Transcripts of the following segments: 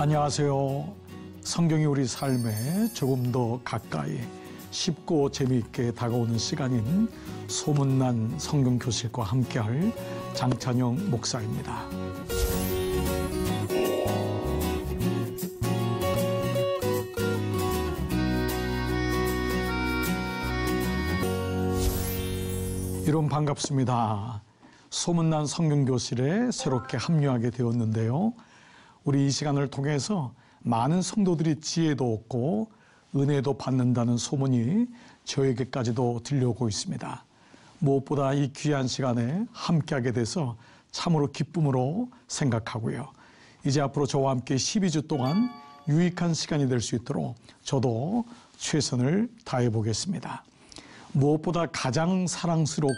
안녕하세요. 성경이 우리 삶에 조금 더 가까이 쉽고 재미있게 다가오는 시간인 소문난 성경교실과 함께할 장찬영 목사입니다. 여러분 반갑습니다. 소문난 성경교실에 새롭게 합류하게 되었는데요. 우리 이 시간을 통해서 많은 성도들이 지혜도 얻고 은혜도 받는다는 소문이 저에게까지도 들려오고 있습니다. 무엇보다 이 귀한 시간에 함께하게 돼서 참으로 기쁨으로 생각하고요. 이제 앞으로 저와 함께 12주 동안 유익한 시간이 될 수 있도록 저도 최선을 다해 보겠습니다. 무엇보다 가장 사랑스럽고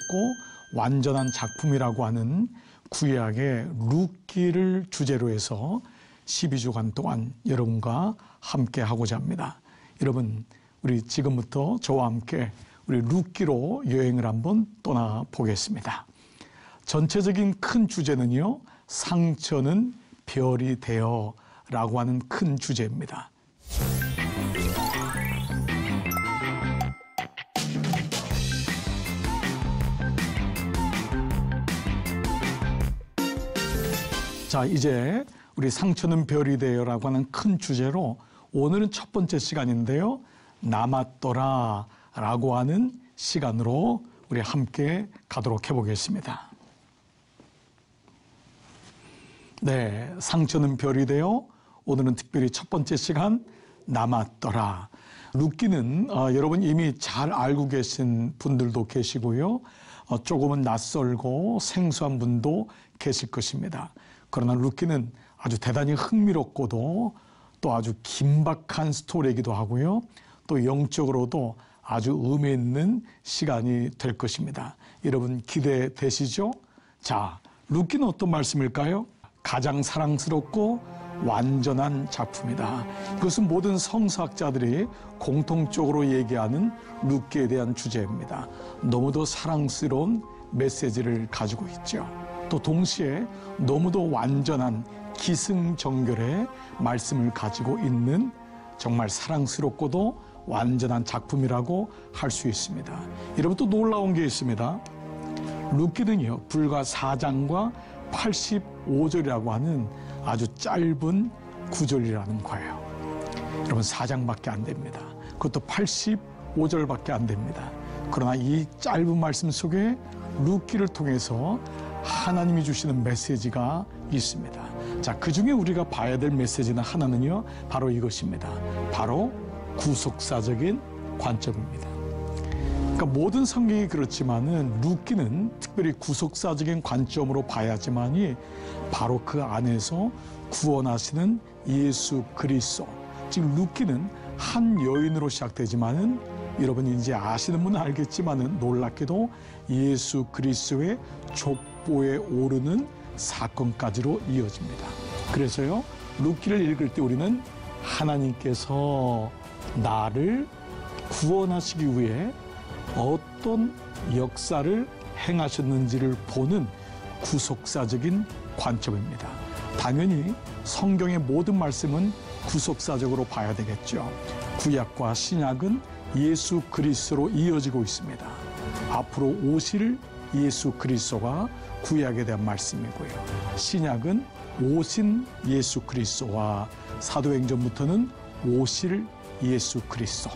완전한 작품이라고 하는 구약의 룻기를 주제로 해서 12주간 동안 여러분과 함께 하고자 합니다. 여러분, 우리 지금부터 저와 함께 우리 룻기로 여행을 한번 떠나 보겠습니다. 전체적인 큰 주제는요, 상처는 별이 되어 라고 하는 큰 주제입니다. 자, 이제 우리 상처는 별이 되어라고 하는 큰 주제로 오늘은 첫 번째 시간인데요. 남았더라 라고 하는 시간으로 우리 함께 가도록 해보겠습니다. 네, 상처는 별이 되어 오늘은 특별히 첫 번째 시간 남았더라. 룻기는 여러분 이미 잘 알고 계신 분들도 계시고요. 조금은 낯설고 생소한 분도 계실 것입니다. 그러나 룻기는 아주 대단히 흥미롭고도 또 아주 긴박한 스토리이기도 하고요. 또 영적으로도 아주 의미 있는 시간이 될 것입니다. 여러분 기대되시죠? 자, 룻기는 어떤 말씀일까요? 가장 사랑스럽고 완전한 작품이다. 이것은 모든 성서학자들이 공통적으로 얘기하는 룻기에 대한 주제입니다. 너무도 사랑스러운 메시지를 가지고 있죠. 또 동시에 너무도 완전한 기승전결의 말씀을 가지고 있는 정말 사랑스럽고도 완전한 작품이라고 할 수 있습니다. 여러분 또 놀라운 게 있습니다. 룻기는요, 불과 4장과 85절이라고 하는 아주 짧은 구절이라는 거예요. 여러분 4장밖에 안 됩니다. 그것도 85절밖에 안 됩니다. 그러나 이 짧은 말씀 속에 룻기를 통해서 하나님이 주시는 메시지가 있습니다. 자, 그 중에 우리가 봐야 될 메시지는 하나는요, 바로 이것입니다. 바로 구속사적인 관점입니다. 그러니까 모든 성경이 그렇지만은 룻기는 특별히 구속사적인 관점으로 봐야지만이 바로 그 안에서 구원하시는 예수 그리스도. 지금 룻기는 한 여인으로 시작되지만은 여러분이 이제 아시는 분은 알겠지만은 놀랍게도 예수 그리스도의 족보에 오르는 사건까지로 이어집니다. 그래서요, 룻기를 읽을 때 우리는 하나님께서 나를 구원하시기 위해 어떤 역사를 행하셨는지를 보는 구속사적인 관점입니다. 당연히 성경의 모든 말씀은 구속사적으로 봐야 되겠죠. 구약과 신약은 예수 그리스도로 이어지고 있습니다. 앞으로 오실 예수 그리스도가 구약에 대한 말씀이고요. 신약은 오신 예수 그리스도와 사도행전부터는 오실 예수 그리스도.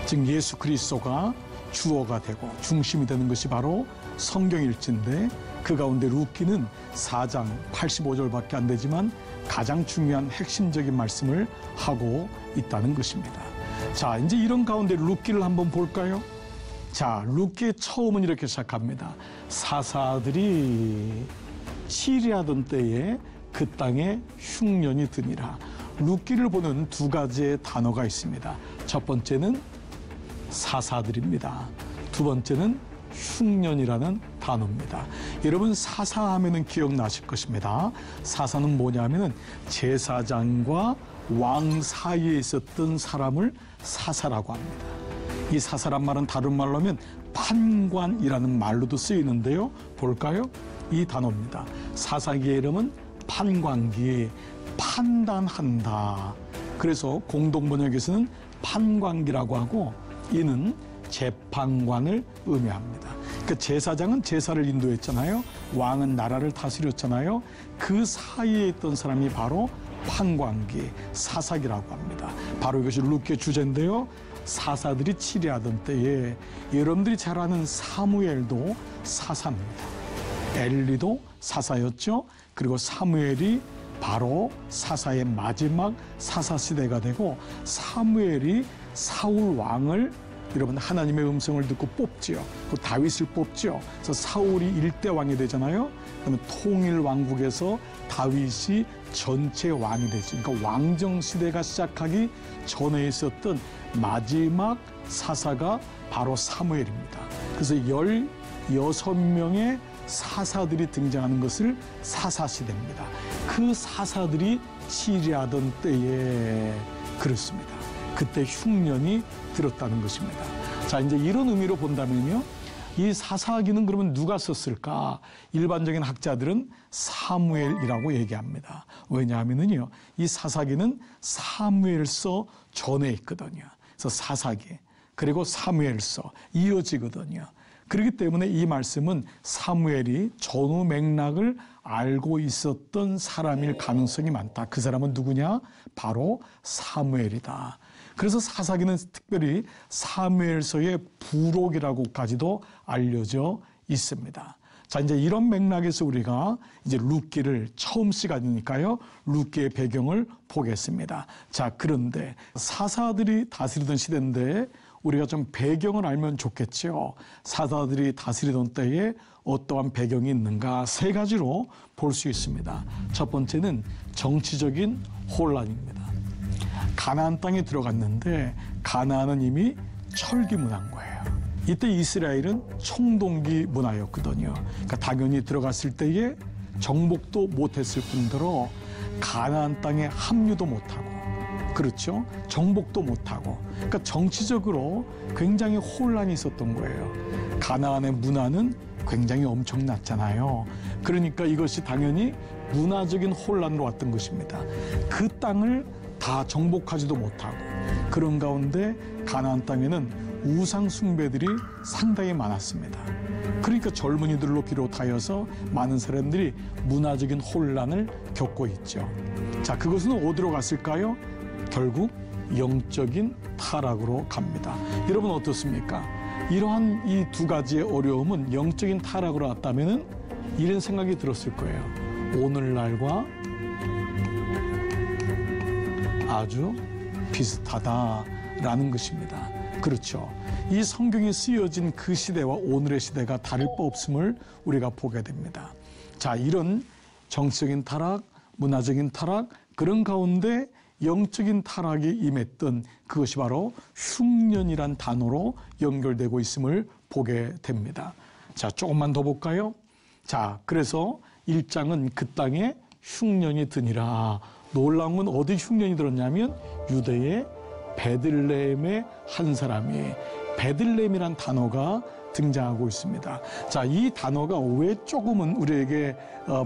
즉 예수 그리스도가 주어가 되고 중심이 되는 것이 바로 성경일지인데 그 가운데 룻기는 4장 85절밖에 안 되지만 가장 중요한 핵심적인 말씀을 하고 있다는 것입니다. 자, 이제 이런 가운데 룻기를 한번 볼까요? 자, 룻기의 처음은 이렇게 시작합니다. 사사들이 치리하던 때에 그 땅에 흉년이 드니라. 룻기를 보는 두 가지의 단어가 있습니다. 첫 번째는 사사들입니다. 두 번째는 흉년이라는 단어입니다. 여러분 사사하면은 기억나실 것입니다. 사사는 뭐냐면은 제사장과 왕 사이에 있었던 사람을 사사라고 합니다. 이 사사란 말은 다른 말로 하면 판관이라는 말로도 쓰이는데요. 볼까요? 이 단어입니다. 사사기의 이름은 판관기, 판단한다. 그래서 공동번역에서는 판관기라고 하고 이는 재판관을 의미합니다. 그러니까 제사장은 제사를 인도했잖아요. 왕은 나라를 다스렸잖아요. 그 사이에 있던 사람이 바로 판관기, 사사기라고 합니다. 바로 이것이 룻기의 주제인데요. 사사들이 치리하던 때에 여러분들이 잘 아는 사무엘도 사사입니다. 엘리도 사사였죠. 그리고 사무엘이 바로 사사의 마지막 사사 시대가 되고 사무엘이 사울 왕을 여러분 하나님의 음성을 듣고 뽑지요. 그 다윗을 뽑지요. 그래서 사울이 일대 왕이 되잖아요. 그러면 통일 왕국에서 다윗이 전체 왕이 되죠. 그러니까 왕정 시대가 시작하기 전에 있었던 마지막 사사가 바로 사무엘입니다. 그래서 16명의 사사들이 등장하는 것을 사사시대입니다. 그 사사들이 치리하던 때에 그렇습니다. 그때 흉년이 들었다는 것입니다. 자, 이제 이런 의미로 본다면요. 이 사사기는 그러면 누가 썼을까? 일반적인 학자들은 사무엘이라고 얘기합니다. 왜냐하면요. 이 사사기는 사무엘서 전에 있거든요. 그래서 사사기, 그리고 사무엘서 이어지거든요. 그렇기 때문에 이 말씀은 사무엘이 전후 맥락을 알고 있었던 사람일 가능성이 많다. 그 사람은 누구냐? 바로 사무엘이다. 그래서 사사기는 특별히 사무엘서의 부록이라고까지도 알려져 있습니다. 자, 이제 이런 맥락에서 우리가 이제 룻기를 처음 시간이니까요. 룻기의 배경을 보겠습니다. 자, 그런데 사사들이 다스리던 시대인데 우리가 좀 배경을 알면 좋겠죠. 사사들이 다스리던 때에 어떠한 배경이 있는가 세 가지로 볼 수 있습니다. 첫 번째는 정치적인 혼란입니다. 가나안 땅에 들어갔는데 가나안은 이미 철기 문화인 거예요. 이때 이스라엘은 청동기 문화였거든요. 그러니까 당연히 들어갔을 때에 정복도 못했을 뿐더러 가나안 땅에 합류도 못하고 그렇죠. 정복도 못하고 그러니까 정치적으로 굉장히 혼란이 있었던 거예요. 가나안의 문화는 굉장히 엄청났잖아요. 그러니까 이것이 당연히 문화적인 혼란으로 왔던 것입니다. 그 땅을 다 정복하지도 못하고 그런 가운데 가나안 땅에는 우상 숭배들이 상당히 많았습니다. 그러니까 젊은이들로 비롯하여서 많은 사람들이 문화적인 혼란을 겪고 있죠. 자, 그것은 어디로 갔을까요? 결국 영적인 타락으로 갑니다. 여러분 어떻습니까? 이러한 이 두 가지의 어려움은 영적인 타락으로 왔다면 이런 생각이 들었을 거예요. 오늘날과 아주 비슷하다라는 것입니다. 그렇죠. 이 성경이 쓰여진 그 시대와 오늘의 시대가 다를 바 없음을 우리가 보게 됩니다. 자, 이런 정치적인 타락, 문화적인 타락, 그런 가운데 영적인 타락이 임했던 그것이 바로 흉년이란 단어로 연결되고 있음을 보게 됩니다. 자, 조금만 더 볼까요? 자, 그래서 1장은 그 땅에 흉년이 드니라. 놀라운 건 어디 흉년이 들었냐면 유대의 베들레헴의 한 사람이 베들레헴이란 단어가 등장하고 있습니다. 자, 이 단어가 왜 조금은 우리에게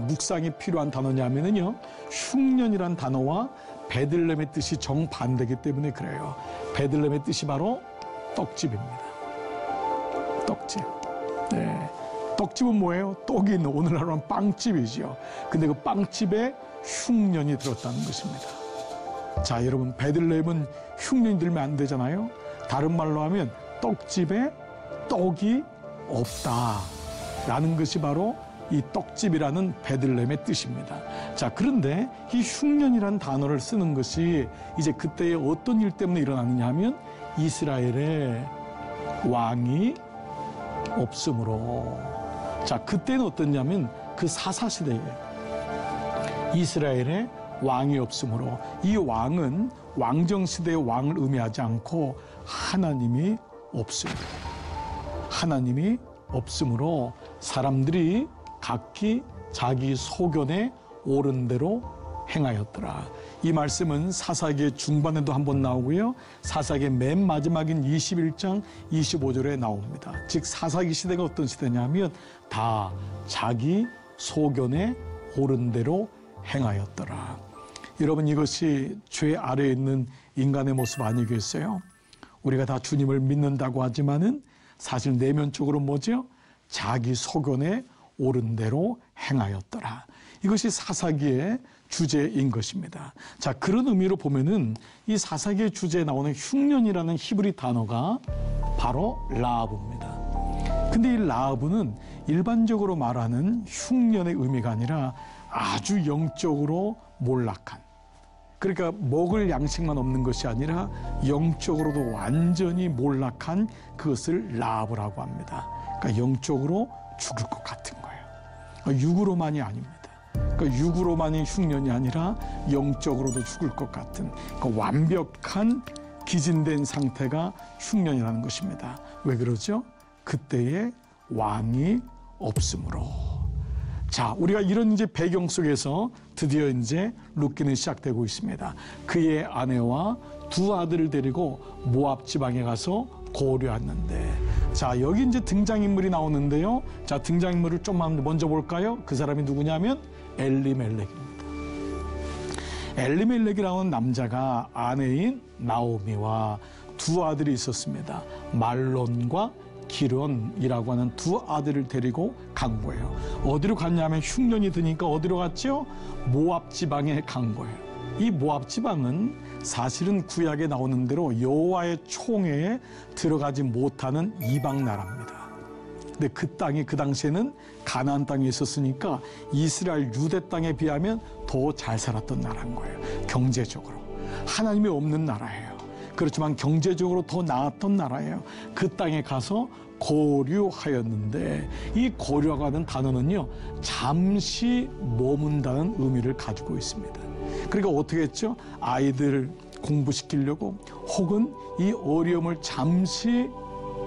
묵상이 필요한 단어냐면요. 흉년이란 단어와 베들레헴의 뜻이 정반대이기 때문에 그래요. 베들레헴의 뜻이 바로 떡집입니다. 떡집. 네. 떡집은 뭐예요? 떡이 있는 오늘날로 하면 빵집이죠. 근데 그 빵집에 흉년이 들었다는 것입니다. 자, 여러분 베들레헴은 흉년이 들면 안 되잖아요. 다른 말로 하면 떡집에 떡이 없다라는 것이 바로 이 떡집이라는 베들레헴의 뜻입니다. 자, 그런데 이 흉년이라는 단어를 쓰는 것이 이제 그때의 어떤 일 때문에 일어났느냐 하면 이스라엘의 왕이 없으므로. 자, 그때는 어떠냐면 그 사사시대에 이스라엘의 왕이 없으므로 이 왕은 왕정시대의 왕을 의미하지 않고 하나님이 없습니다. 하나님이 없으므로 사람들이 각기 자기 소견에 옳은 대로 행하였더라. 이 말씀은 사사기의 중반에도 한번 나오고요. 사사기의 맨 마지막인 21장 25절에 나옵니다. 즉 사사기 시대가 어떤 시대냐면 다 자기 소견에 옳은 대로 행하였더라. 여러분, 이것이 죄 아래에 있는 인간의 모습 아니겠어요? 우리가 다 주님을 믿는다고 하지만은 사실 내면적으로 뭐죠? 자기 소견에 옳은 대로 행하였더라. 이것이 사사기의 주제인 것입니다. 자, 그런 의미로 보면은 이 사사기의 주제에 나오는 흉년이라는 히브리 단어가 바로 라하브입니다. 근데 이 라하브는 일반적으로 말하는 흉년의 의미가 아니라 아주 영적으로 몰락한, 그러니까 먹을 양식만 없는 것이 아니라 영적으로도 완전히 몰락한 그것을 라하브라고 합니다. 그러니까 영적으로 죽을 것 같은 거예요. 육으로만이 아닙니다. 그러니까 육으로만이 흉년이 아니라 영적으로도 죽을 것 같은, 그러니까 완벽한 기진된 상태가 흉년이라는 것입니다. 왜 그러죠? 그때의 왕이 없으므로. 자, 우리가 이런 이제 배경 속에서 드디어 이제 룻기는 시작되고 있습니다. 그의 아내와 두 아들을 데리고 모압 지방에 가서 고려했는데, 자, 여기 이제 등장인물이 나오는데요. 자, 등장인물을 좀만 먼저 볼까요? 그 사람이 누구냐면 엘리멜렉입니다. 엘리멜렉이라는 남자가 아내인 나오미와 두 아들이 있었습니다. 말론과 기론이라고 하는 두 아들을 데리고 간 거예요. 어디로 갔냐면 흉년이 드니까 어디로 갔죠? 모압 지방에 간 거예요. 이 모압 지방은 사실은 구약에 나오는 대로 여호와의 총회에 들어가지 못하는 이방 나라입니다. 근데 그 땅이 그 당시에는 가나안 땅에 있었으니까 이스라엘 유대 땅에 비하면 더 잘 살았던 나라인 거예요. 경제적으로. 하나님이 없는 나라예요. 그렇지만 경제적으로 더 나았던 나라예요. 그 땅에 가서 고류하였는데, 이 고류라고 하는 단어는요, 잠시 머문다는 의미를 가지고 있습니다. 그러니까 어떻게 했죠? 아이들 공부시키려고, 혹은 이 어려움을 잠시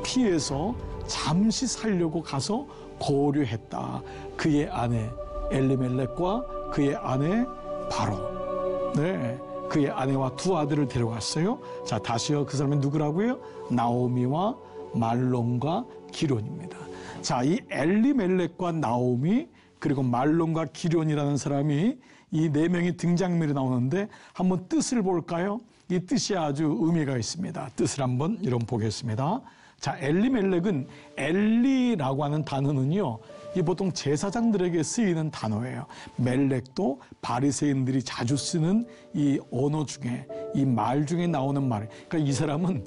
피해서 잠시 살려고 가서 고류했다. 그의 아내 엘리멜렉과 그의 아내 바로, 네, 그의 아내와 두 아들을 데려갔어요. 자, 다시요. 그 사람은 누구라고요? 나오미와 말론과 기론입니다. 자, 이 엘리멜렉과 나오미 그리고 말론과 기론이라는 사람이, 이 네 명이 등장인물이 나오는데 한번 뜻을 볼까요? 이 뜻이 아주 의미가 있습니다. 뜻을 한번 이런 보겠습니다. 자, 엘리멜렉은, 엘리라고 하는 단어는요, 이 보통 제사장들에게 쓰이는 단어예요. 멜렉도 바리새인들이 자주 쓰는 이 언어 중에, 이 말 중에 나오는 말. 그러니까 이 사람은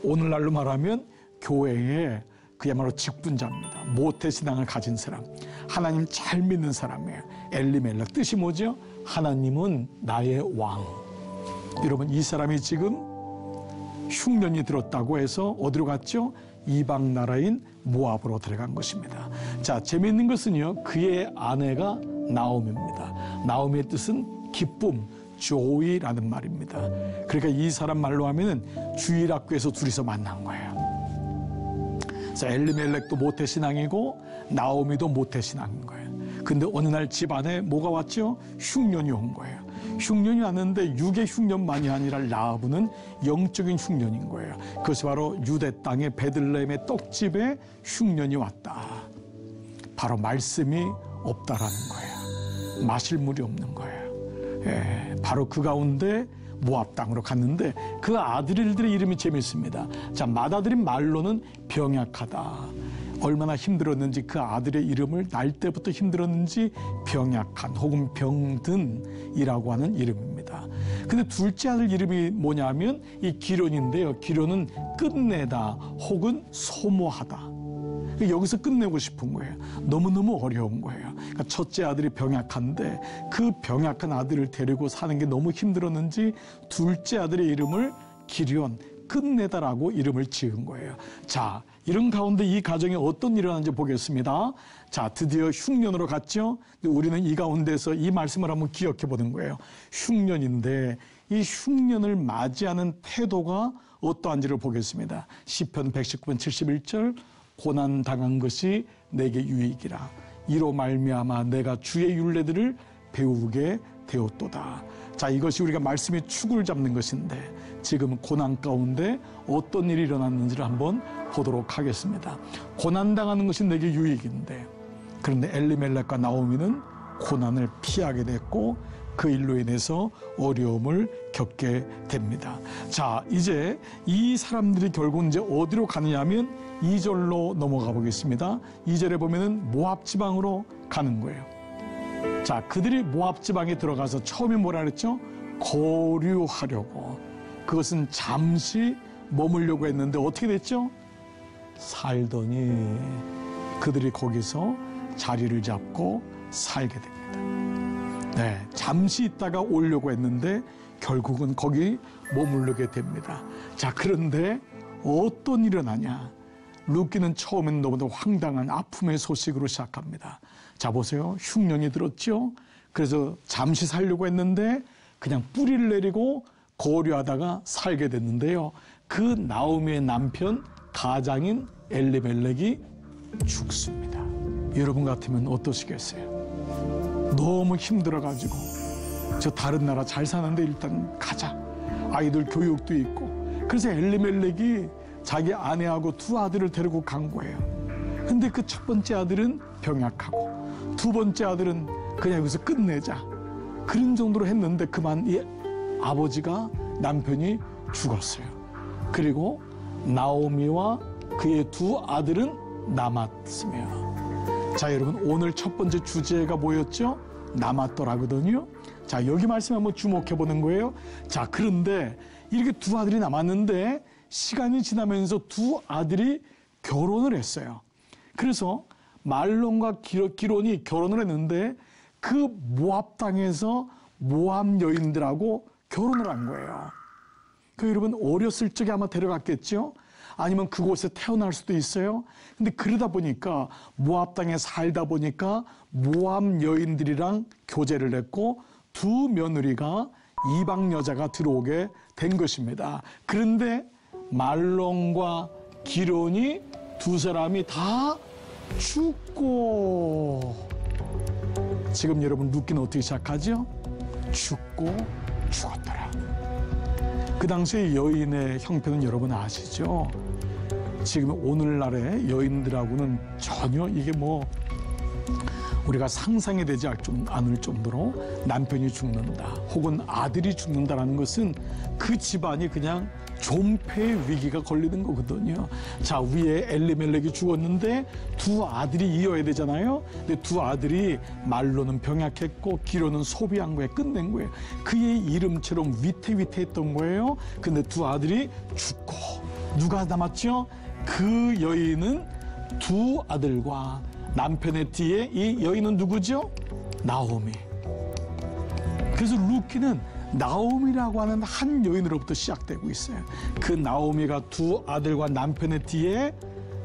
오늘날로 말하면 교회의 그야말로 직분자입니다. 모태신앙을 가진 사람, 하나님 잘 믿는 사람이에요. 엘리멜렉, 뜻이 뭐죠? 하나님은 나의 왕. 여러분, 이 사람이 지금 흉년이 들었다고 해서 어디로 갔죠? 이방 나라인 모압으로 들어간 것입니다. 자, 재미있는 것은요, 그의 아내가 나오미입니다. 나오미의 뜻은 기쁨, joy라는 말입니다. 그러니까 이 사람 말로 하면은 주일학교에서 둘이서 만난 거예요. 자, 엘리멜렉도 모태신앙이고 나오미도 모태신앙인 거예요. 근데 어느 날 집안에 뭐가 왔죠? 흉년이 온 거예요. 흉년이 왔는데 육의 흉년만이 아니라 라하브는 영적인 흉년인 거예요. 그것이 바로 유대 땅의 베들레헴의 떡집에 흉년이 왔다. 바로 말씀이 없다라는 거예요. 마실 물이 없는 거예요. 예, 바로 그 가운데 모압 땅으로 갔는데 그 아들들의 이름이 재밌습니다. 자, 맏아들인 말로는 병약하다. 얼마나 힘들었는지, 그 아들의 이름을 날 때부터 힘들었는지 병약한 혹은 병든이라고 하는 이름입니다. 근데 둘째 아들 이름이 뭐냐면 이 기론인데요. 기론은 끝내다 혹은 소모하다. 여기서 끝내고 싶은 거예요. 너무너무 어려운 거예요. 그러니까 첫째 아들이 병약한데 그 병약한 아들을 데리고 사는 게 너무 힘들었는지 둘째 아들의 이름을 기련, 끝내다라고 이름을 지은 거예요. 자, 이런 가운데 이 가정에 어떤 일이 일어났는지 보겠습니다. 자, 드디어 흉년으로 갔죠. 우리는 이 가운데서 이 말씀을 한번 기억해 보는 거예요. 흉년인데 이 흉년을 맞이하는 태도가 어떠한지를 보겠습니다. 시편 119편 71절, 고난당한 것이 내게 유익이라. 이로 말미암아 내가 주의 율례들을 배우게 되었도다. 자, 이것이 우리가 말씀의 축을 잡는 것인데 지금 고난 가운데 어떤 일이 일어났는지를 한번 보도록 하겠습니다. 고난당하는 것이 내게 유익인데, 그런데 엘리멜렉과 나오미는 고난을 피하게 됐고 그 일로 인해서 어려움을 겪게 됩니다. 자, 이제 이 사람들이 결국 이제 어디로 가느냐 하면 2절로 넘어가 보겠습니다. 2절에 보면은 모압 지방으로 가는 거예요. 자, 그들이 모압 지방에 들어가서 처음에 뭐라 그랬죠? 거류하려고. 그것은 잠시 머물려고 했는데 어떻게 됐죠? 살더니 그들이 거기서 자리를 잡고 살게 됩니다. 네, 잠시 있다가 오려고 했는데 결국은 거기 머무르게 됩니다. 자, 그런데 어떤 일이 일어나냐? 룻기는 처음엔 너무도 황당한 아픔의 소식으로 시작합니다. 자, 보세요. 흉년이 들었죠? 그래서 잠시 살려고 했는데 그냥 뿌리를 내리고 거류하다가 살게 됐는데요. 그 나오미의 남편 가장인 엘리멜렉이 죽습니다. 여러분 같으면 어떠시겠어요? 너무 힘들어가지고 저 다른 나라 잘 사는데 일단 가자. 아이들 교육도 있고. 그래서 엘리멜렉이 자기 아내하고 두 아들을 데리고 간 거예요. 근데 그 첫 번째 아들은 병약하고 두 번째 아들은 그냥 여기서 끝내자. 그런 정도로 했는데 그만 이 아버지가 남편이 죽었어요. 그리고 나오미와 그의 두 아들은 남았으며. 자, 여러분 오늘 첫 번째 주제가 뭐였죠? 남았더라거든요. 자, 여기 말씀에 한번 주목해 보는 거예요. 자, 그런데 이렇게 두 아들이 남았는데 시간이 지나면서 두 아들이 결혼을 했어요. 그래서 말론과 기론이 결혼을 했는데 그 모압 땅에서 모압 여인들하고 결혼을 한 거예요. 그 여러분 어렸을 적에 아마 데려갔겠죠? 아니면 그곳에 태어날 수도 있어요. 근데 그러다 보니까 모압 땅에 살다 보니까 모압 여인들이랑 교제를 했고 두 며느리가 이방 여자가 들어오게 된 것입니다. 그런데 말론과 기론이 두 사람이 다 죽고, 지금 여러분 룻기는 어떻게 시작하죠? 죽고 죽었더라. 그 당시에 여인의 형편은 여러분 아시죠? 지금 오늘날의 여인들하고는 전혀 이게 뭐 우리가 상상이 되지 않을 정도로 남편이 죽는다 혹은 아들이 죽는다라는 것은 그 집안이 그냥 존폐의 위기가 걸리는 거거든요. 자, 위에 엘리멜렉이 죽었는데 두 아들이 이어야 되잖아요. 근데 두 아들이 말로는 병약했고 기로는 소비한 거에 끝낸 거예요. 그의 이름처럼 위태위태했던 거예요. 근데 두 아들이 죽고 누가 남았죠? 그 여인은 두 아들과 남편의 뒤에 이 여인은 누구죠? 나오미. 그래서 룻기는 나오미라고 하는 한 여인으로부터 시작되고 있어요. 그 나오미가 두 아들과 남편의 뒤에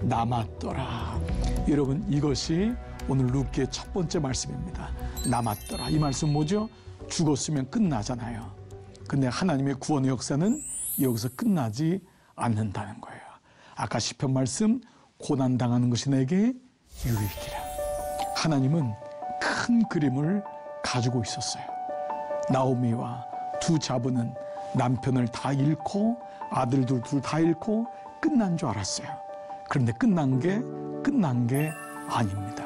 남았더라. 여러분 이것이 오늘 룻기의 첫 번째 말씀입니다. 남았더라. 이 말씀 뭐죠? 죽었으면 끝나잖아요. 근데 하나님의 구원의 역사는 여기서 끝나지 않는다는 거예요. 아까 시편 말씀 고난당하는 것이 내게 유익이라. 하나님은 큰 그림을 가지고 있었어요. 나오미와 두 자부는 남편을 다 잃고 아들들 둘 다 잃고 끝난 줄 알았어요. 그런데 끝난 게 아닙니다.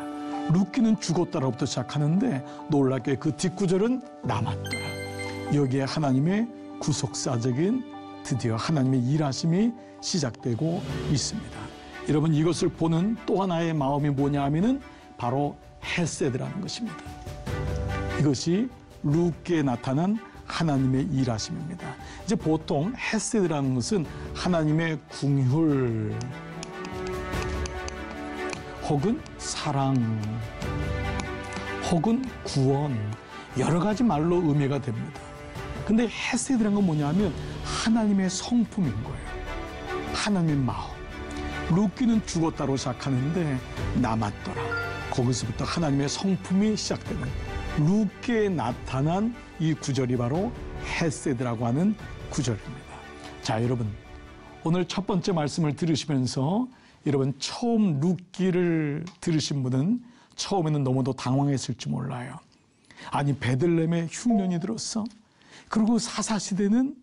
룻기는 죽었다로부터 시작하는데 놀랍게 그 뒷구절은 남았더라. 여기에 하나님의 구속사적인 드디어 하나님의 일하심이 시작되고 있습니다. 여러분 이것을 보는 또 하나의 마음이 뭐냐 하면은 바로 헤세드라는 것입니다. 이것이 룻기에 나타난 하나님의 일하심입니다. 이제 보통 헤세드라는 것은 하나님의 궁휼 혹은 사랑 혹은 구원 여러 가지 말로 의미가 됩니다. 근데 헤세드라는 건 뭐냐면 하나님의 성품인 거예요. 하나님의 마음. 룻기는 죽었다로 시작하는데 남았더라. 거기서부터 하나님의 성품이 시작되는 룻기에 나타난 이 구절이 바로 헤세드라고 하는 구절입니다. 자, 여러분 오늘 첫 번째 말씀을 들으시면서 여러분 처음 룻기를 들으신 분은 처음에는 너무도 당황했을지 몰라요. 아니 베들레헴에 흉년이 들었어? 그리고 사사시대는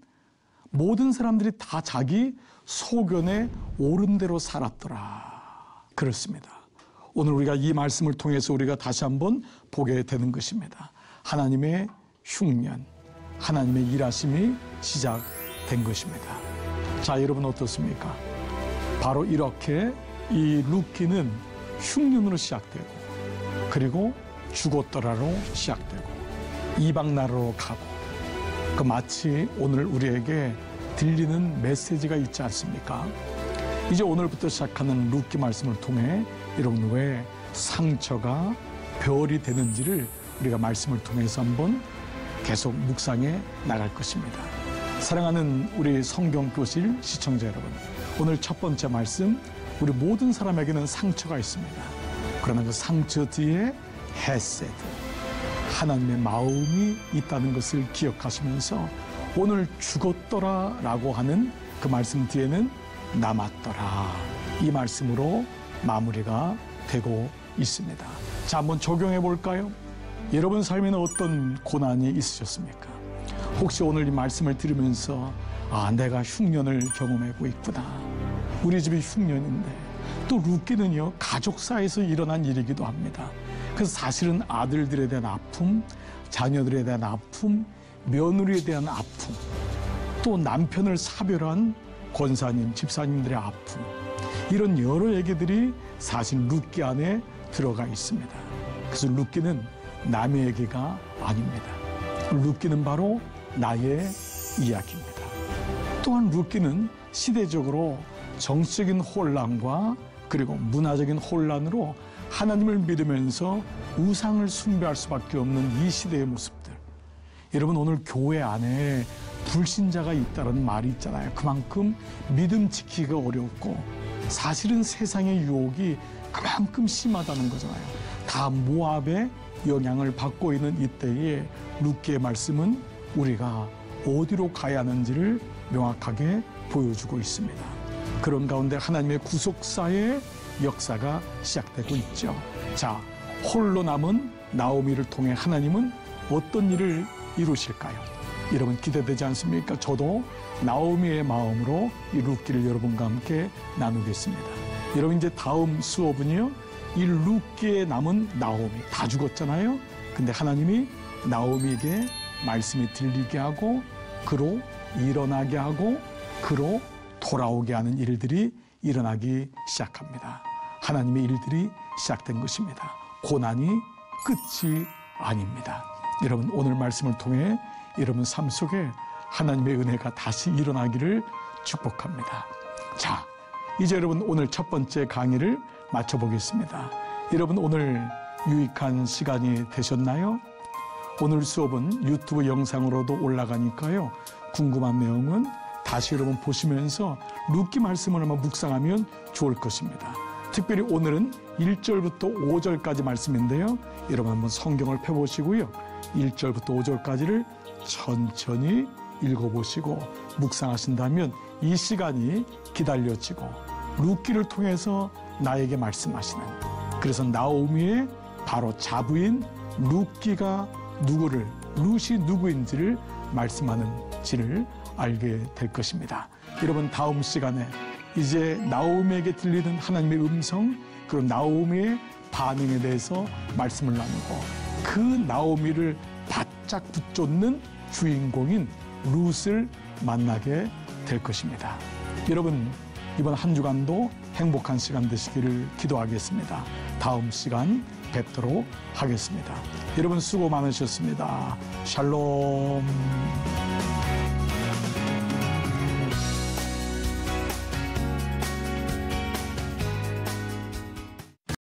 모든 사람들이 다 자기 소견에 옳은 대로 살았더라. 그렇습니다. 오늘 우리가 이 말씀을 통해서 우리가 다시 한번 보게 되는 것입니다. 하나님의 흉년, 하나님의 일하심이 시작된 것입니다. 자, 여러분 어떻습니까? 바로 이렇게 이 룻기는 흉년으로 시작되고, 그리고 죽었더라로 시작되고, 이방 나라로 가고, 그 마치 오늘 우리에게 들리는 메시지가 있지 않습니까? 이제 오늘부터 시작하는 룻기 말씀을 통해 여러분 왜 상처가 별이 되는지를 우리가 말씀을 통해서 한번 계속 묵상해 나갈 것입니다. 사랑하는 우리 성경교실 시청자 여러분, 오늘 첫 번째 말씀, 우리 모든 사람에게는 상처가 있습니다. 그러나 그 상처 뒤에 헤세드, 하나님의 마음이 있다는 것을 기억하시면서 오늘 죽었더라 라고 하는 그 말씀 뒤에는 남았더라, 이 말씀으로 마무리가 되고 있습니다. 자, 한번 적용해 볼까요? 여러분 삶에는 어떤 고난이 있으셨습니까? 혹시 오늘 이 말씀을 들으면서 내가 흉년을 경험하고 있구나, 우리 집이 흉년인데, 또 룻기는요 가족사에서 일어난 일이기도 합니다. 그래서 사실은 아들들에 대한 아픔, 자녀들에 대한 아픔, 며느리에 대한 아픔, 또 남편을 사별한 권사님, 집사님들의 아픔, 이런 여러 얘기들이 사실 룻기 안에 들어가 있습니다. 그래서 룻기는 남의 얘기가 아닙니다. 룻기는 바로 나의 이야기입니다. 또한 룻기는 시대적으로 정치적인 혼란과 그리고 문화적인 혼란으로 하나님을 믿으면서 우상을 숭배할 수밖에 없는 이 시대의 모습들. 여러분, 오늘 교회 안에 불신자가 있다는 말이 있잖아요. 그만큼 믿음 지키기가 어렵고 사실은 세상의 유혹이 그만큼 심하다는 거잖아요. 다 모압의 영향을 받고 있는 이때에 룻기의 말씀은 우리가 어디로 가야 하는지를 명확하게 보여주고 있습니다. 그런 가운데 하나님의 구속사의 역사가 시작되고 있죠. 자, 홀로 남은 나오미를 통해 하나님은 어떤 일을 이루실까요? 여러분 기대되지 않습니까? 저도 나오미의 마음으로 이 룻기를 여러분과 함께 나누겠습니다. 여러분 이제 다음 수업은요, 이 룻기에 남은 나오미, 다 죽었잖아요. 근데 하나님이 나오미에게 말씀이 들리게 하고 그로 일어나게 하고 그로 돌아오게 하는 일들이 일어나기 시작합니다. 하나님의 일들이 시작된 것입니다. 고난이 끝이 아닙니다. 여러분 오늘 말씀을 통해 여러분 삶 속에 하나님의 은혜가 다시 일어나기를 축복합니다. 자, 이제 여러분 오늘 첫 번째 강의를 마쳐보겠습니다. 여러분 오늘 유익한 시간이 되셨나요? 오늘 수업은 유튜브 영상으로도 올라가니까요. 궁금한 내용은 다시 여러분 보시면서 룻기 말씀을 한번 묵상하면 좋을 것입니다. 특별히 오늘은 1절부터 5절까지 말씀인데요. 여러분 한번 성경을 펴보시고요. 1절부터 5절까지를 천천히 읽어보시고 묵상하신다면 이 시간이 기다려지고 룻기를 통해서 나에게 말씀하시는, 그래서 나오미의 바로 자부인 룻기가 누구를, 룻이 누구인지를 말씀하는지를 알게 될 것입니다. 여러분 다음 시간에 이제 나오미에게 들리는 하나님의 음성, 그리고 나오미의 반응에 대해서 말씀을 나누고 그 나오미를 바짝 붙잡는 주인공인 룻을 만나게 될 것입니다. 여러분 이번 한 주간도 행복한 시간 되시기를 기도하겠습니다. 다음 시간 뵙도록 하겠습니다. 여러분 수고 많으셨습니다. 샬롬.